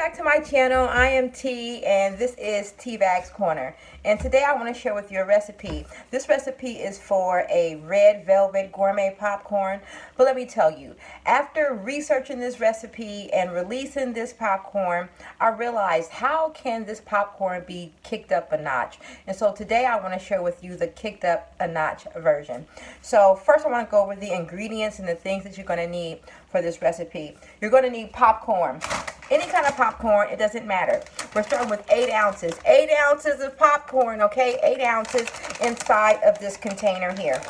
back to my channel. I am T and this is T-Bag's Corner. And today I want to share with you a recipe. This recipe is for a red velvet gourmet popcorn. But let me tell you, after researching this recipe and releasing this popcorn, I realized how can this popcorn be kicked up a notch. And so today I want to share with you the kicked up a notch version. So first I want to go over the ingredients and the things that you're going to need for this recipe. You're going to need popcorn. Any kind of popcorn, it doesn't matter. We're starting with 8 ounces. 8 ounces of popcorn, okay? 8 ounces inside of this container here.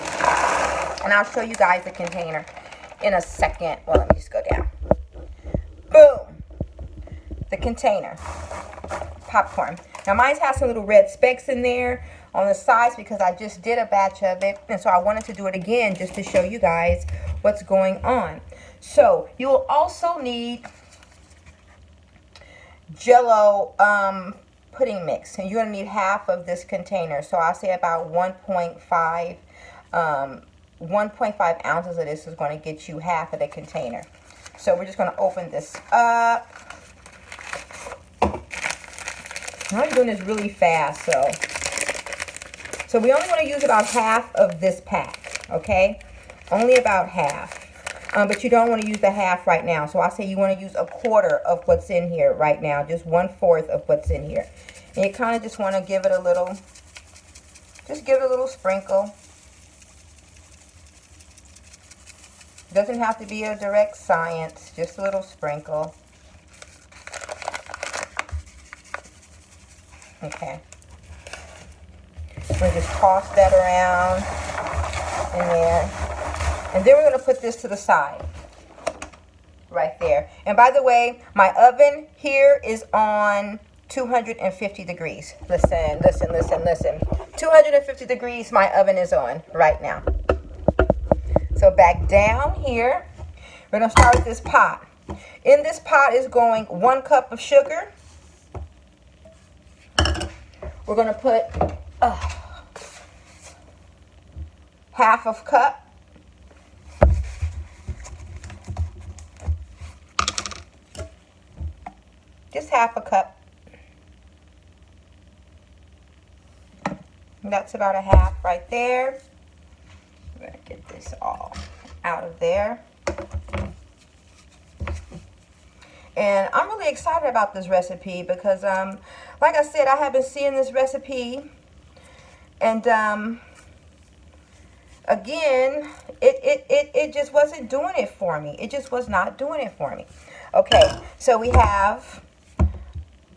And I'll show you guys the container in a second. Well, let me just go down. Boom. The container. Popcorn. Now, mine has some little red specks in there on the sides because I just did a batch of it. And so I wanted to do it again just to show you guys what's going on. So, you will also need Jello pudding mix, and you're going to need half of this container. So I'll say about 1.5 ounces of this is going to get you half of the container. So we're just going to open this up. I'm doing this really fast, so we only want to use about half of this pack, okay? Only about half. But you don't want to use the half right now. So I say you want to use a quarter of what's in here right now. Just 1/4 of what's in here. And you kind of just want to give it a little, just give it a little sprinkle. Doesn't have to be a direct science. Just a little sprinkle. Okay. We'll just toss that around in there. And then we're going to put this to the side, right there. And by the way, my oven here is on 250 degrees. Listen, listen, listen, listen. 250 degrees my oven is on right now. So back down here, we're going to start with this pot. In this pot is going 1 cup of sugar. We're going to put half of cup. Just half a cup. That's about a half right there. I'm going to get this all out of there. And I'm really excited about this recipe because, like I said, I have been seeing this recipe. And, again, it just wasn't doing it for me. It just was not doing it for me. Okay, so we have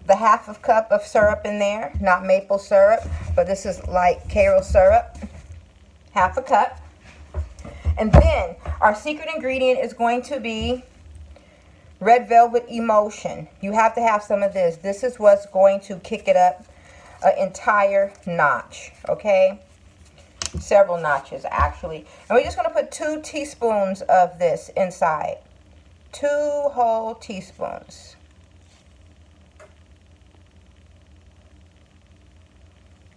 the half of cup of syrup in there, not maple syrup, but this is like Karo syrup, half a cup. And then our secret ingredient is going to be red velvet emulsion. You have to have some of this. This is what's going to kick it up an entire notch, okay? Several notches, actually. And we're just going to put 2 teaspoons of this inside. 2 whole teaspoons.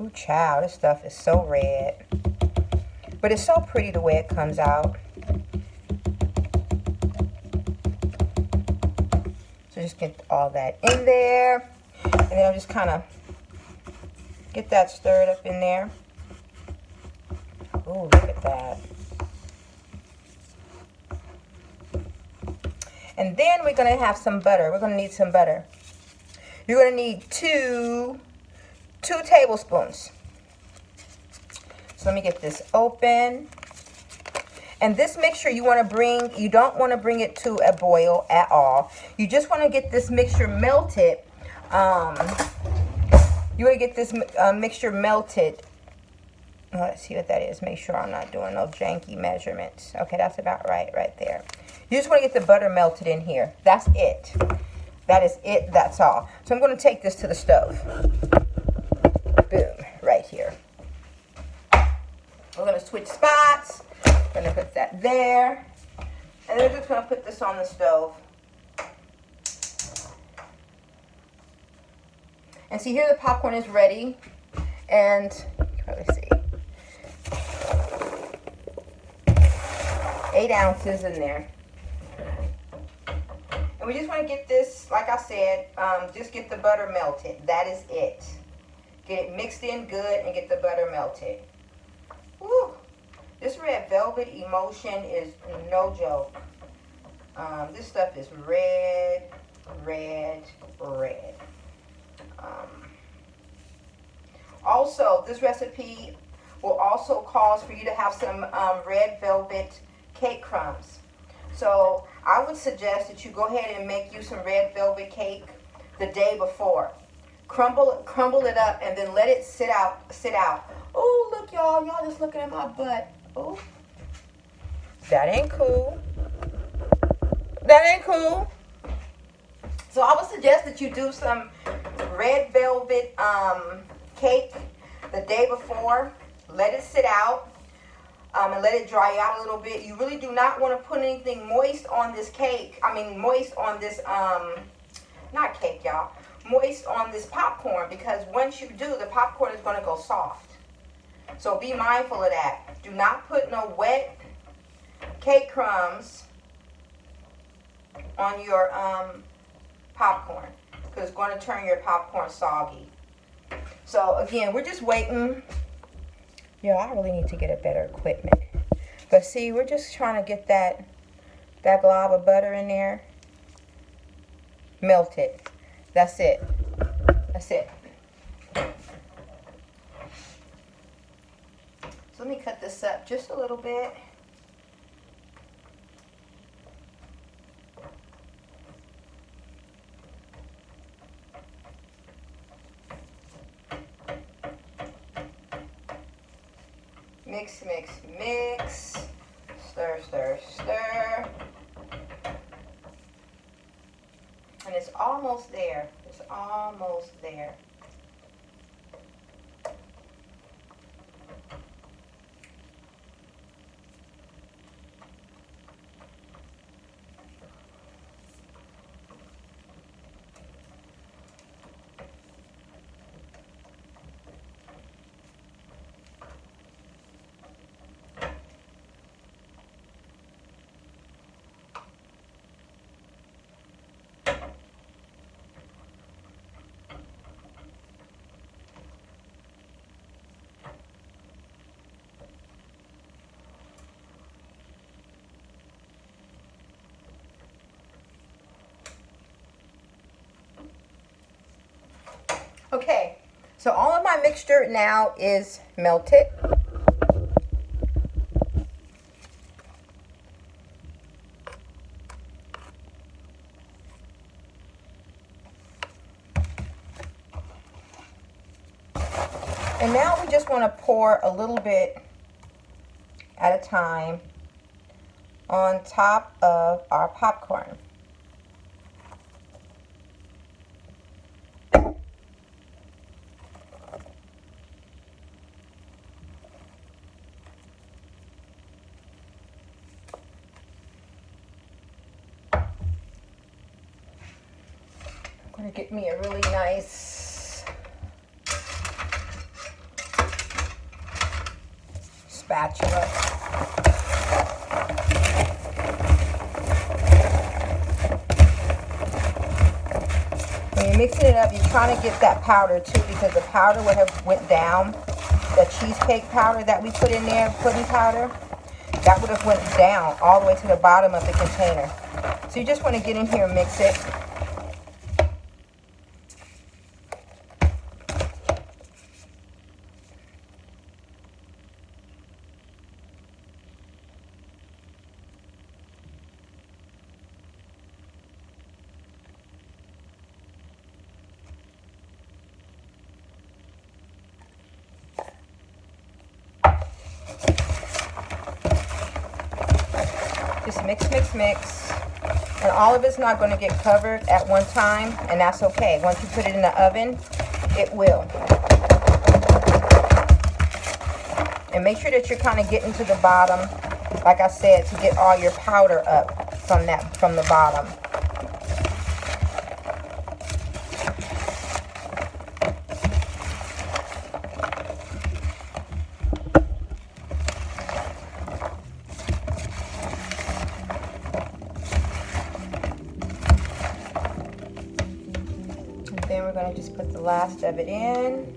Ooh, child, this stuff is so red. But it's so pretty the way it comes out. So just get all that in there. And then I'll just kind of get that stirred up in there. Ooh, look at that. And then we're going to have some butter. We're going to need some butter. You're going to need 2 tablespoons. So let me get this open. And this mixture you want to bring, you don't want to bring it to a boil at all. You just want to get this mixture melted. You want to get this mixture melted. Let's see what that is. Make sure I'm not doing no janky measurements. Okay, that's about right there. You just want to get the butter melted in here. That's it. That is it. That's all. So I'm going to take this to the stove. Boom. Right here. We're going to switch spots. We're going to put that there. And then we're just going to put this on the stove. And see, here the popcorn is ready. And let's see. 8 ounces in there. And we just want to get this, like I said, just get the butter melted. That is it. Get it mixed in good and get the butter melted. Woo! This red velvet emulsion is no joke. This stuff is red, red, red. Also, this recipe will also cause for you to have some red velvet cake crumbs. So I would suggest that you go ahead and make you some red velvet cake the day before. Crumble it up and then let it sit out. Oh, look, y'all just looking at my butt. Oh, that ain't cool. That ain't cool. So I would suggest that you do some red velvet cake the day before. Let it sit out and let it dry out a little bit. You really do not want to put anything moist on this cake. I mean, moist on this, not cake, y'all. Moist on this popcorn, because once you do, the popcorn is going to go soft. So be mindful of that. Do not put no wet cake crumbs on your popcorn, because it's going to turn your popcorn soggy. So again, we're just waiting. Yeah, I really need to get a better equipment. But see, we're just trying to get that glob of butter in there. Melt it. That's it. That's it. So let me cut this up just a little bit. Mix, mix, mix. Stir, stir, stir. And it's almost there. It's almost there. Okay, so all of my mixture now is melted. And now we just want to pour a little bit at a time on top of our popcorn. I'm going to get me a really nice spatula. When you're mixing it up, you're trying to get that powder too, because the powder would have went down. The cheesecake powder that we put in there, pudding powder, that would have went down all the way to the bottom of the container. So you just want to get in here and mix it. Just mix, mix, mix. And all of it's not going to get covered at one time, and that's okay. Once you put it in the oven, it will. And make sure that you're kind of getting to the bottom, like I said, to get all your powder up from the bottom. I just put the last of it in.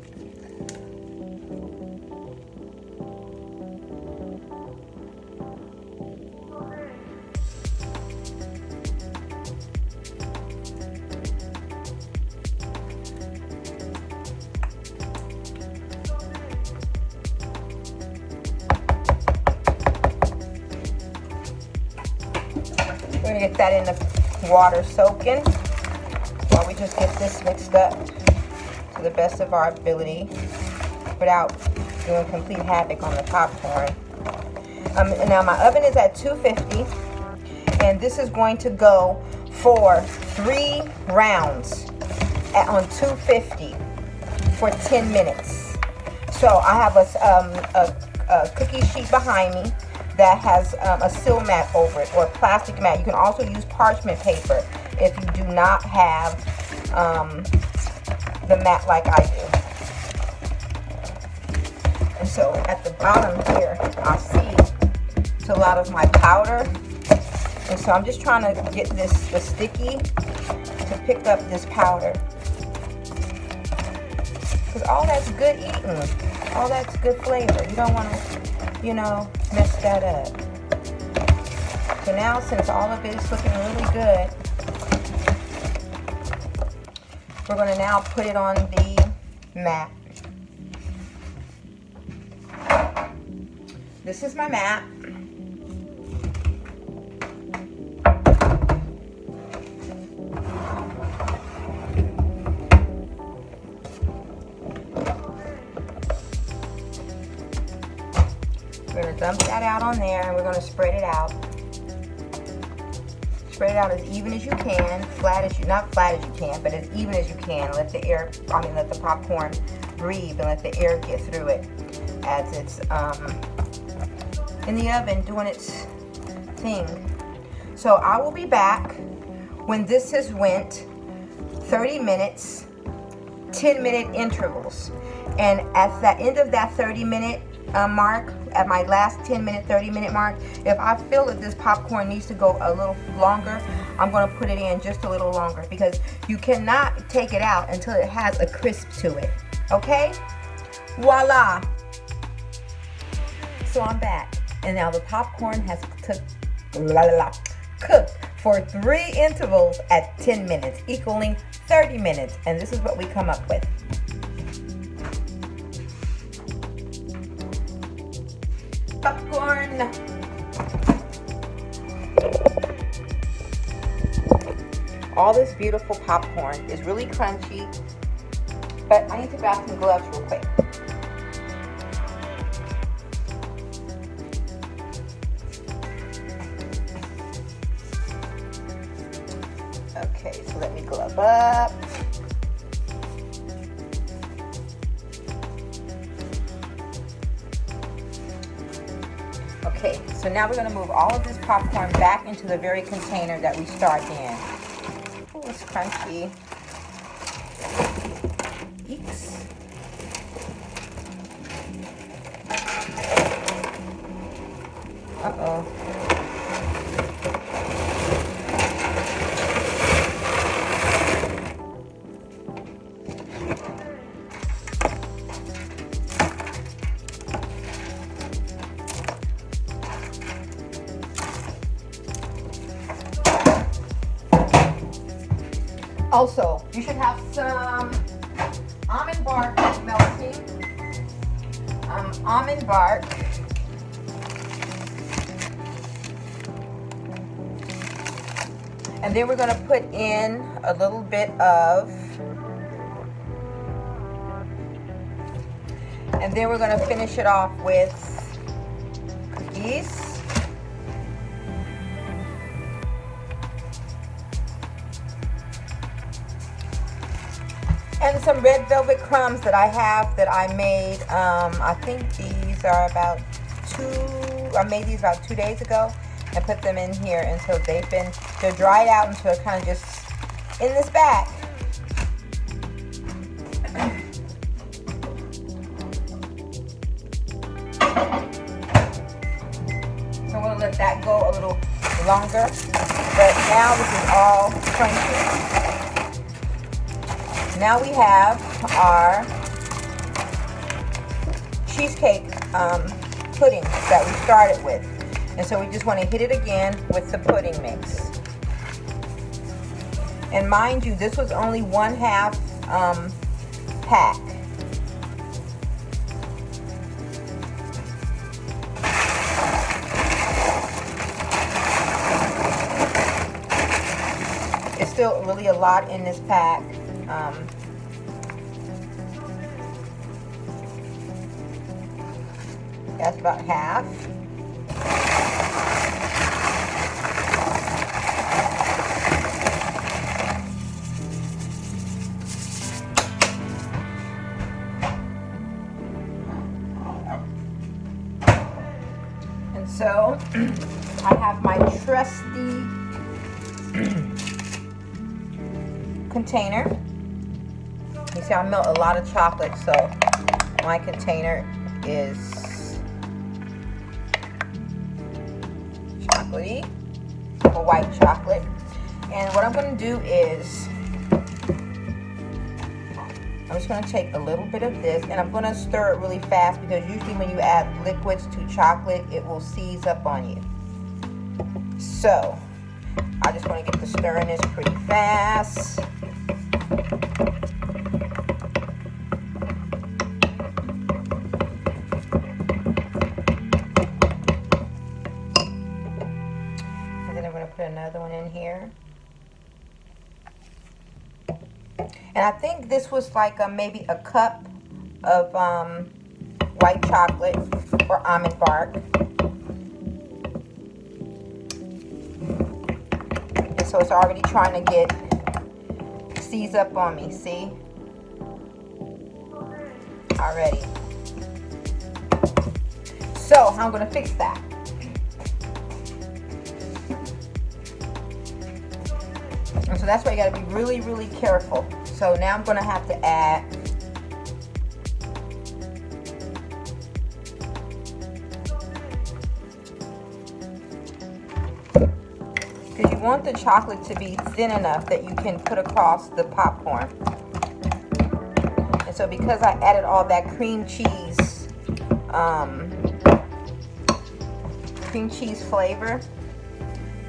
We're gonna get that in the water soaking while we just get this mixed up to the best of our ability without doing complete havoc on the popcorn. Now my oven is at 250, and this is going to go for 3 rounds on 250 for 10 minutes. So I have a cookie sheet behind me that has a seal mat over it, or a plastic mat. You can also use parchment paper if you do not have the mat like I do. And so at the bottom here, I see it's a lot of my powder. And so I'm just trying to get the sticky to pick up this powder. Because all that's good eating. All that's good flavor. You don't want to, you know, mess that up. So now, since all of it is looking really good, we're going to now put it on the mat. This is my mat. We're going to dump that out on there, and we're going to spread it out. Spread it out as even as you can, not flat as you can, but as even as you can. Let the let the popcorn breathe and let the air get through it as it's in the oven doing its thing. So I will be back when this has went 30 minutes, 10-minute intervals. And at the end of that 30-minute mark, at my last 10-minute, 30-minute mark, if I feel that this popcorn needs to go a little longer, I'm going to put it in just a little longer, because you cannot take it out until it has a crisp to it. Okay? Voila! So I'm back, and now the popcorn has cooked for 3 intervals at 10 minutes, equaling 30 minutes, and this is what we come up with. Popcorn. All this beautiful popcorn is really crunchy, but I need to grab some gloves real quick. Okay, so let me glove up. Okay, so now we're going to move all of this popcorn back into the very container that we started in. Oh, it's crunchy. Eeks. Uh-oh. Also, you should have some almond bark melting. Almond bark. And then we're going to put in a little bit of, and then we're going to finish it off with cookies. And some red velvet crumbs that I have that I made. I think these are about I made these about 2 days ago and put them in here until they're dried out until they're kind of just in this bag. So I'm going to let that go a little longer. But now this is all crunchy. Now we have our cheesecake pudding that we started with. And so we just want to hit it again with the pudding mix. And mind you, this was only 1/2 pack. It's still really a lot in this pack. That's about half. And so I have my trusty container. You see, I melt a lot of chocolate, so my container is chocolatey, or white chocolate. And what I'm going to do is I'm just going to take a little bit of this, and I'm going to stir it really fast, because usually when you add liquids to chocolate, it will seize up on you. So I just want to get to stirring this pretty fast. Put another one in here. And I think this was like maybe a cup of white chocolate or almond bark. And so it's already trying to get seize up on me, see? Already. So how I'm going to fix that? And so that's why you got to be really, really careful. So now I'm going to have to add because you want the chocolate to be thin enough that you can put across the popcorn. And so because I added all that cream cheese flavor,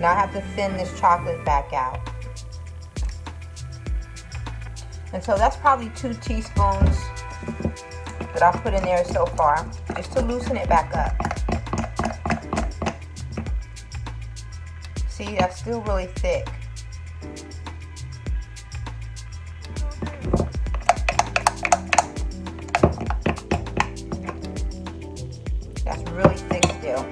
now I have to thin this chocolate back out. And so that's probably 2 teaspoons that I've put in there so far, just to loosen it back up. See, that's still really thick. That's really thick still.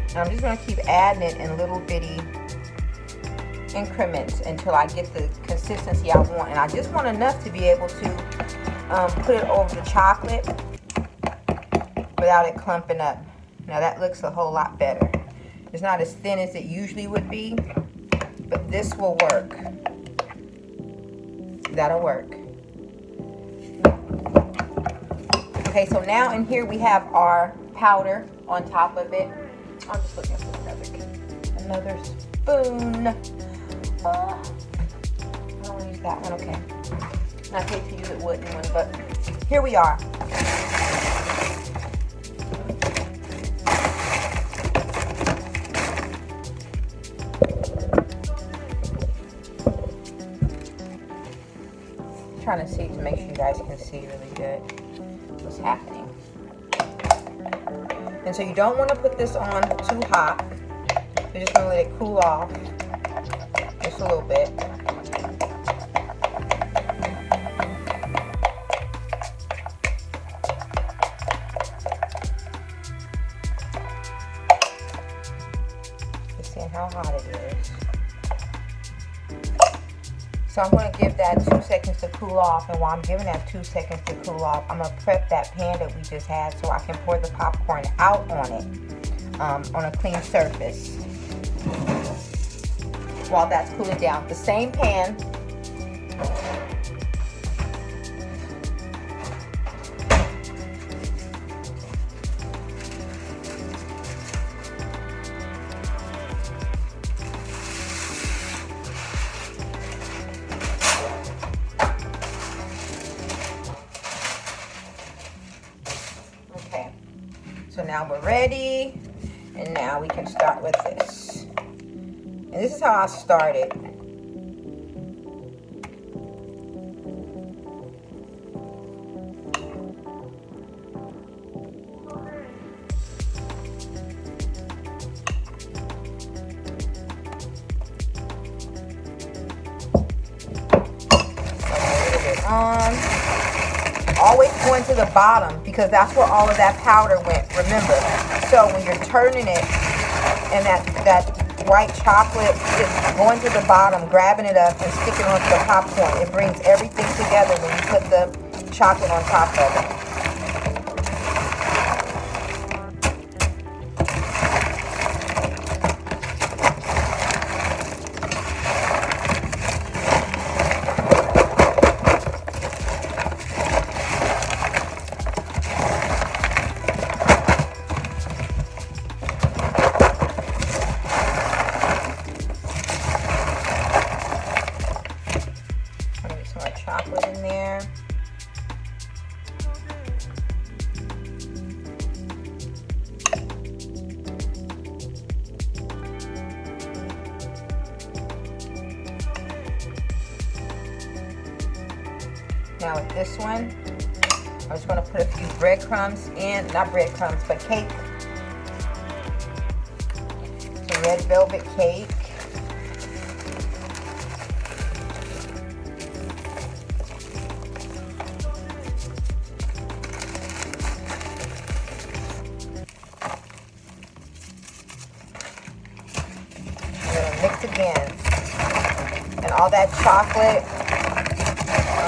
And I'm just going to keep adding it in little bitty increments until I get the consistency I want. And I just want enough to be able to put it over the chocolate without it clumping up. Now that looks a whole lot better. It's not as thin as it usually would be, but this will work. That'll work. Okay, so now in here we have our powder on top of it. I'm just looking for another spoon. I don't want to use that one, okay. And I hate to use a wooden one, but here we are. I'm trying to see to make sure you guys can see really good what's happening. And so you don't want to put this on too hot. You're just going to let it cool off. Just a little bit. Just seeing how hot it is. So I'm going to give that 2 seconds to cool off, and while I'm giving that 2 seconds to cool off, I'm going to prep that pan that we just had so I can pour the popcorn out on it on a clean surface. While that's cooling down, the same pan So now we're ready, and now we can start with this. And this is how I started. Always going to the bottom because that's where all of that powder went, remember. So when you're turning it and that white chocolate is going to the bottom, grabbing it up and sticking it onto the popcorn, it brings everything together when you put the chocolate on top of it. Chocolate in there. Now with this one, I'm just going to put a few breadcrumbs in, not breadcrumbs, but cake. Some red velvet cake. Mix again, and all that chocolate,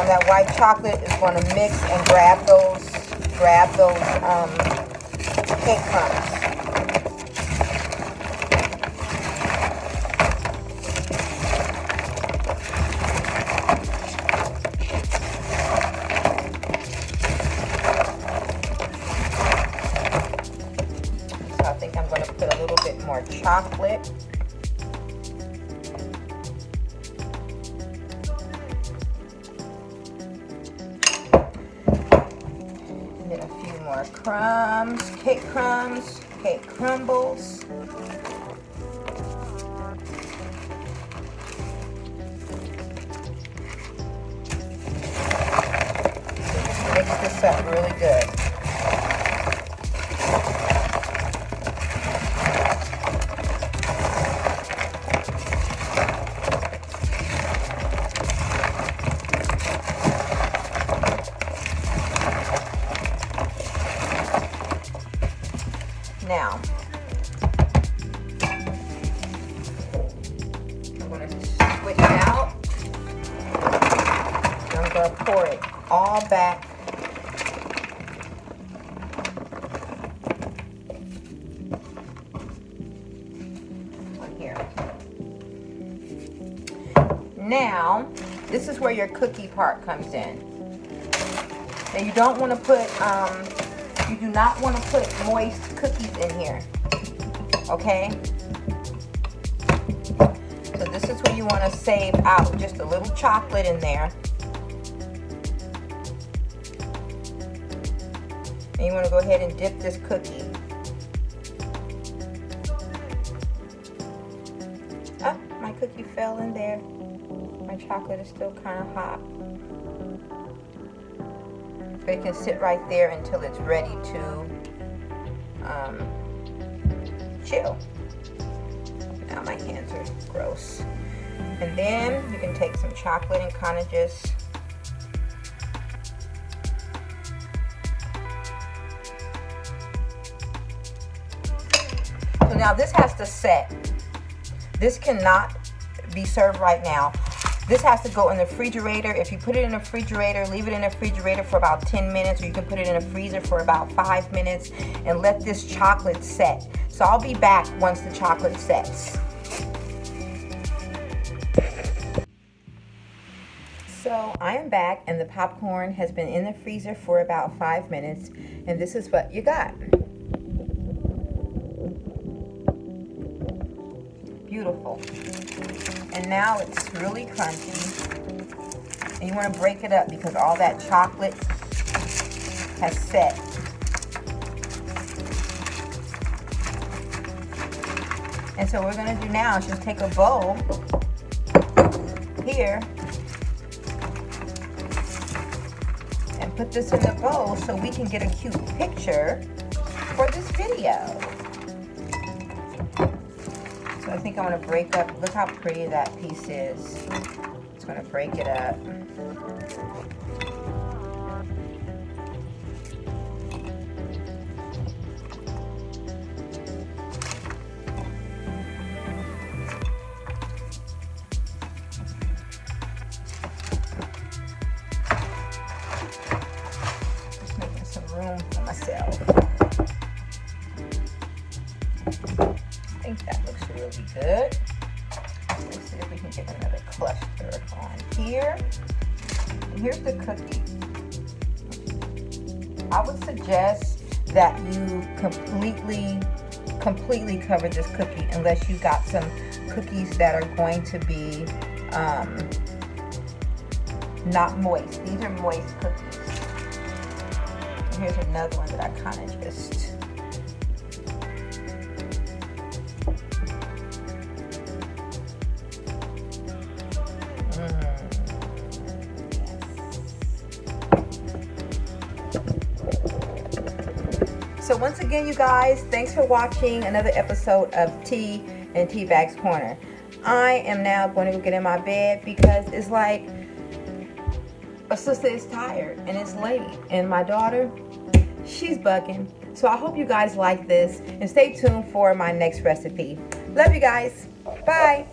that white chocolate is going to mix and grab those cake crumbs. So I think I'm going to put a little bit more chocolate. More crumbs, cake crumbles. Mix this up really good. Now, I'm going to switch it out. I'm going to pour it all back. On here. Now, this is where your cookie part comes in. Now, you don't want to put, you do not want to put moist cookies in here, okay? So this is where you want to save out just a little chocolate in there. And you want to go ahead and dip this cookie. Ah, my cookie fell in there. My chocolate is still kind of hot. So it can sit right there until it's ready to chill. Now my hands are gross. And then you can take some chocolate and kind of just so now this has to set. This cannot be served right now. This has to go in the refrigerator. If you put it in the refrigerator, leave it in the refrigerator for about 10 minutes, or you can put it in the freezer for about 5 minutes and let this chocolate set. So I'll be back once the chocolate sets. So I am back and the popcorn has been in the freezer for about 5 minutes, and this is what you got. Beautiful. And now it's really crunchy. And you want to break it up because all that chocolate has set. And so what we're gonna do now is just take a bowl here and put this in the bowl so we can get a cute picture for this video. So I think I'm gonna break up, look how pretty that piece is. Just gonna break it up. Just making some room for myself. I think that looks really good. Let's see if we can get another cluster on here. And here's the cookie. I would suggest that you completely cover this cookie unless you got some cookies that are going to be not moist. These are moist cookies. And here's another one that I kind of just So once again, you guys, thanks for watching another episode of T and T-Bag's Corner. I am now going to go get in my bed because it's like my sister is tired and it's late, and my daughter, she's bugging. So I hope you guys like this and stay tuned for my next recipe. Love you guys. Bye.